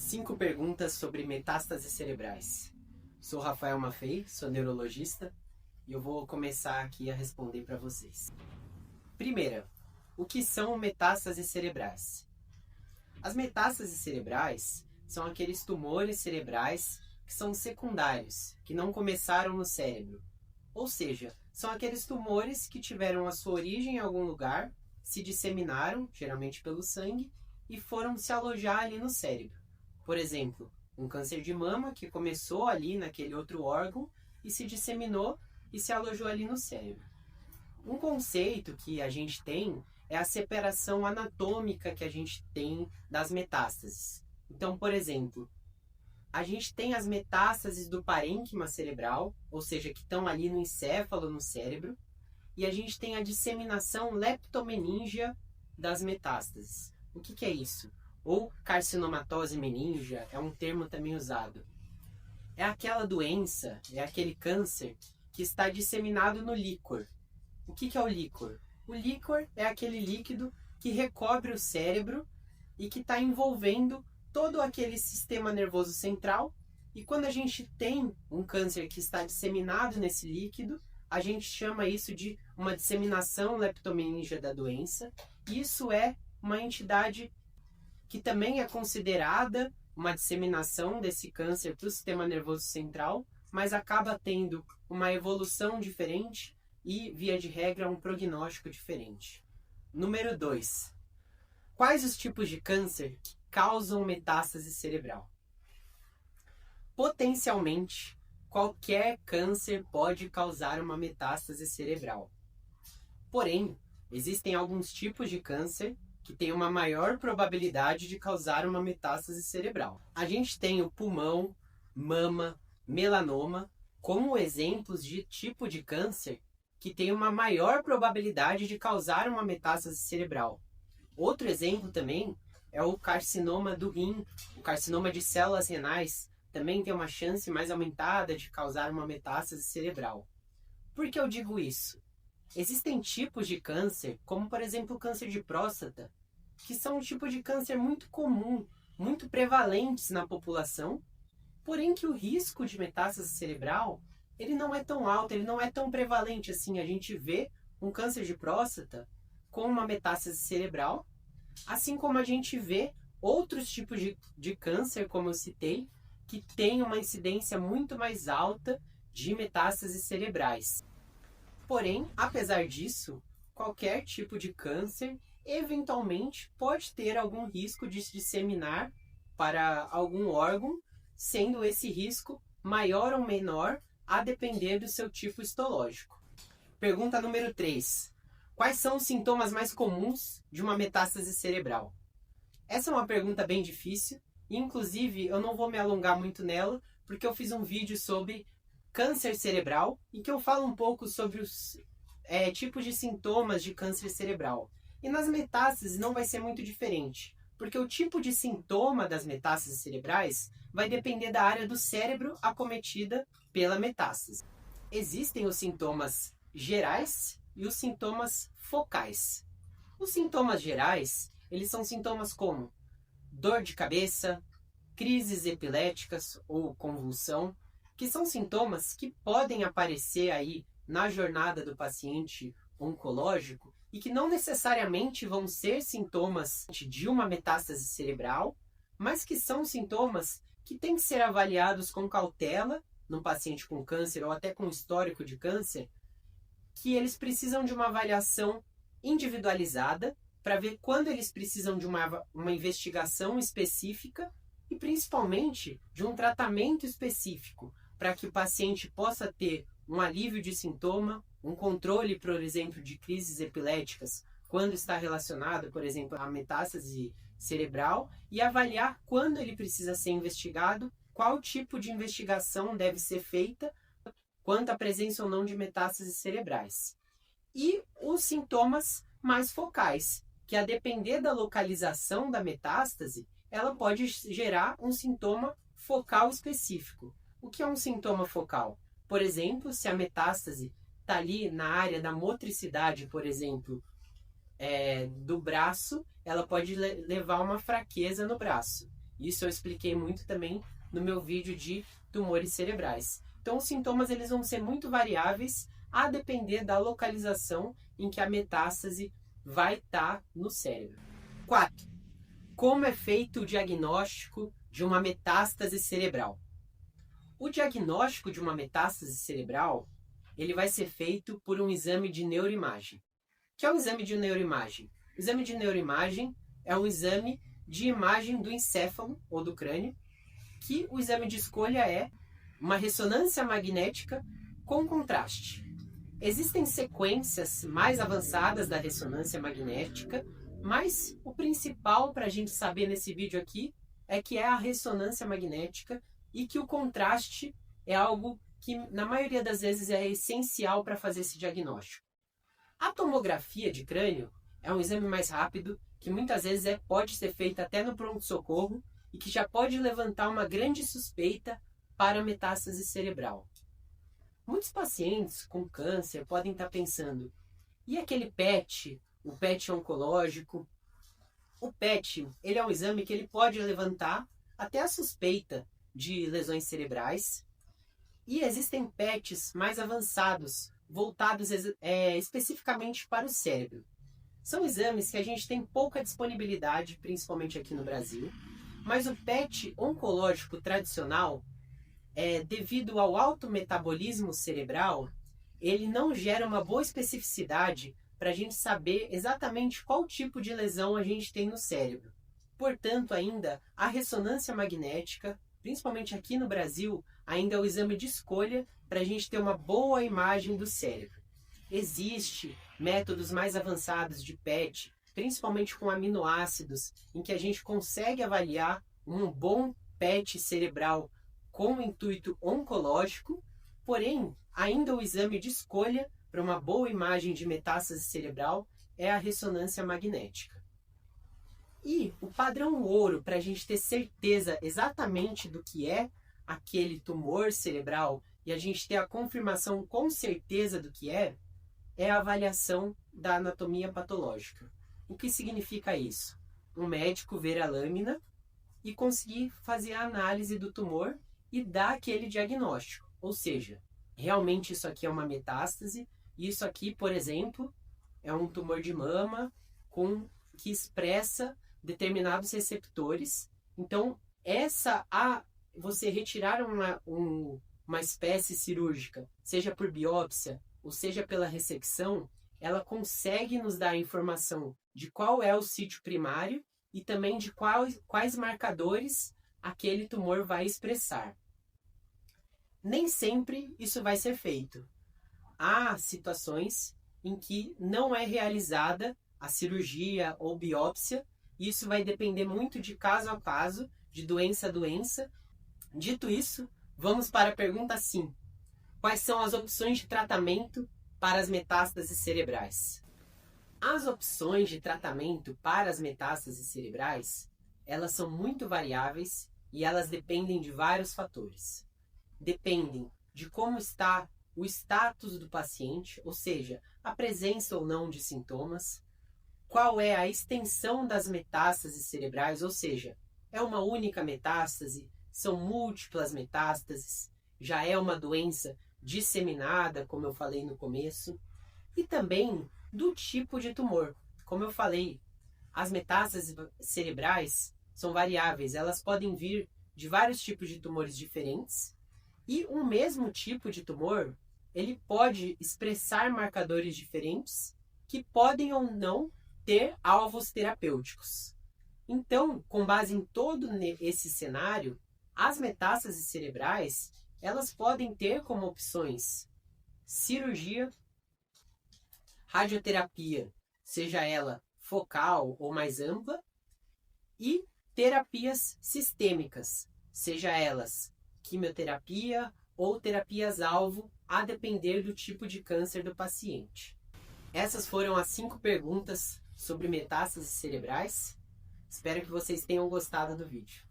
5 perguntas sobre metástases cerebrais. Sou Rafael Maffei, sou neurologista e eu vou começar aqui a responder para vocês. Primeira, o que são metástases cerebrais? As metástases cerebrais são aqueles tumores cerebrais que são secundários, que não começaram no cérebro. Ou seja, são aqueles tumores que tiveram a sua origem em algum lugar, se disseminaram, geralmente pelo sangue, e foram se alojar ali no cérebro. Por exemplo, um câncer de mama que começou ali naquele outro órgão e se disseminou e se alojou ali no cérebro. Um conceito que a gente tem é a separação anatômica que a gente tem das metástases. Então, por exemplo, a gente tem as metástases do parênquima cerebral, ou seja, que estão ali no encéfalo, no cérebro, e a gente tem a disseminação leptomeníngea das metástases. O que é isso? Ou carcinomatose meníngea, é um termo também usado. É aquela doença, é aquele câncer que está disseminado no líquor. O que é o líquor? O líquor é aquele líquido que recobre o cérebro e que está envolvendo todo aquele sistema nervoso central. E quando a gente tem um câncer que está disseminado nesse líquido, a gente chama isso de uma disseminação leptomeníngea da doença. Isso é uma entidade que também é considerada uma disseminação desse câncer para o sistema nervoso central, mas acaba tendo uma evolução diferente e, via de regra, um prognóstico diferente. Número 2. Quais os tipos de câncer que causam metástase cerebral? Potencialmente, qualquer câncer pode causar uma metástase cerebral. Porém, existem alguns tipos de câncer que têm uma maior probabilidade de causar uma metástase cerebral. A gente tem o pulmão, mama, melanoma como exemplos de tipo de câncer que tem uma maior probabilidade de causar uma metástase cerebral. Outro exemplo também é o carcinoma do rim, o carcinoma de células renais também tem uma chance mais aumentada de causar uma metástase cerebral. Por que eu digo isso? Existem tipos de câncer, como por exemplo o câncer de próstata, que são um tipo de câncer muito comum, muito prevalentes na população, porém que o risco de metástase cerebral ele não é tão alto, ele não é tão prevalente assim. A gente vê um câncer de próstata com uma metástase cerebral, assim como a gente vê outros tipos de câncer, como eu citei, que tem uma incidência muito mais alta de metástases cerebrais. Porém, apesar disso, qualquer tipo de câncer eventualmente pode ter algum risco de se disseminar para algum órgão, sendo esse risco maior ou menor a depender do seu tipo histológico. Pergunta número 3. Quais são os sintomas mais comuns de uma metástase cerebral? Essa é uma pergunta bem difícil, e inclusive eu não vou me alongar muito nela, porque eu fiz um vídeo sobre câncer cerebral, em que eu falo um pouco sobre os tipos de sintomas de câncer cerebral. E nas metástases não vai ser muito diferente, porque o tipo de sintoma das metástases cerebrais vai depender da área do cérebro acometida pela metástase. Existem os sintomas gerais e os sintomas focais. Os sintomas gerais, eles são sintomas como dor de cabeça, crises epiléticas ou convulsão, que são sintomas que podem aparecer aí na jornada do paciente oncológico e que não necessariamente vão ser sintomas de uma metástase cerebral, mas que são sintomas que têm que ser avaliados com cautela num paciente com câncer ou até com histórico de câncer, que eles precisam de uma avaliação individualizada para ver quando eles precisam de uma investigação específica e principalmente de um tratamento específico para que o paciente possa ter um alívio de sintoma, um controle, por exemplo, de crises epiléticas quando está relacionado, por exemplo, à metástase cerebral, e avaliar quando ele precisa ser investigado, qual tipo de investigação deve ser feita quanto à presença ou não de metástases cerebrais. E os sintomas mais focais, que a depender da localização da metástase, ela pode gerar um sintoma focal específico. O que é um sintoma focal? Por exemplo, se a metástase está ali na área da motricidade, por exemplo, do braço, ela pode levar a uma fraqueza no braço. Isso eu expliquei muito também no meu vídeo de tumores cerebrais. Então os sintomas eles vão ser muito variáveis a depender da localização em que a metástase vai estar no cérebro. 4. Como é feito o diagnóstico de uma metástase cerebral? O diagnóstico de uma metástase cerebral, ele vai ser feito por um exame de neuroimagem. O que é um exame de neuroimagem? O exame de neuroimagem é um exame de imagem do encéfalo ou do crânio, que o exame de escolha é uma ressonância magnética com contraste. Existem sequências mais avançadas da ressonância magnética, mas o principal para a gente saber nesse vídeo aqui é que é a ressonância magnética e que o contraste é algo que na maioria das vezes é essencial para fazer esse diagnóstico. A tomografia de crânio é um exame mais rápido que muitas vezes pode ser feito até no pronto-socorro e que já pode levantar uma grande suspeita para metástase cerebral. Muitos pacientes com câncer podem estar pensando, e aquele PET, o PET oncológico? O PET, ele é um exame que ele pode levantar até a suspeita de lesões cerebrais, e existem PETs mais avançados, voltados especificamente para o cérebro. São exames que a gente tem pouca disponibilidade, principalmente aqui no Brasil, mas o PET oncológico tradicional, devido ao alto metabolismo cerebral, ele não gera uma boa especificidade para a gente saber exatamente qual tipo de lesão a gente tem no cérebro. Portanto, ainda a ressonância magnética, principalmente aqui no Brasil, ainda é o exame de escolha para a gente ter uma boa imagem do cérebro. Existem métodos mais avançados de PET, principalmente com aminoácidos, em que a gente consegue avaliar um bom PET cerebral com o intuito oncológico, porém, ainda o exame de escolha para uma boa imagem de metástase cerebral é a ressonância magnética. E o padrão ouro para a gente ter certeza exatamente do que é aquele tumor cerebral e a gente ter a confirmação com certeza do que é a avaliação da anatomia patológica. O que significa isso? Um médico ver a lâmina e conseguir fazer a análise do tumor e dar aquele diagnóstico. Ou seja, realmente isso aqui é uma metástase, e isso aqui, por exemplo, é um tumor de mama que expressa determinados receptores. Então, você retirar uma espécie cirúrgica, seja por biópsia ou seja pela ressecção, ela consegue nos dar a informação de qual é o sítio primário e também de quais marcadores aquele tumor vai expressar. Nem sempre isso vai ser feito. Há situações em que não é realizada a cirurgia ou biópsia, e isso vai depender muito de caso a caso, de doença a doença. Dito isso, vamos para a pergunta 5. Quais são as opções de tratamento para as metástases cerebrais? As opções de tratamento para as metástases cerebrais, elas são muito variáveis e elas dependem de vários fatores. Dependem de como está o status do paciente, ou seja, a presença ou não de sintomas, qual é a extensão das metástases cerebrais, ou seja, é uma única metástase, são múltiplas metástases, já é uma doença disseminada, como eu falei no começo, e também do tipo de tumor. Como eu falei, as metástases cerebrais são variáveis, elas podem vir de vários tipos de tumores diferentes, e o mesmo tipo de tumor, ele pode expressar marcadores diferentes que podem ou não ter alvos terapêuticos. Então, com base em todo esse cenário, as metástases cerebrais, elas podem ter como opções cirurgia, radioterapia, seja ela focal ou mais ampla, e terapias sistêmicas, seja elas quimioterapia ou terapias-alvo, a depender do tipo de câncer do paciente. Essas foram as 5 perguntas sobre metástases cerebrais. Espero que vocês tenham gostado do vídeo.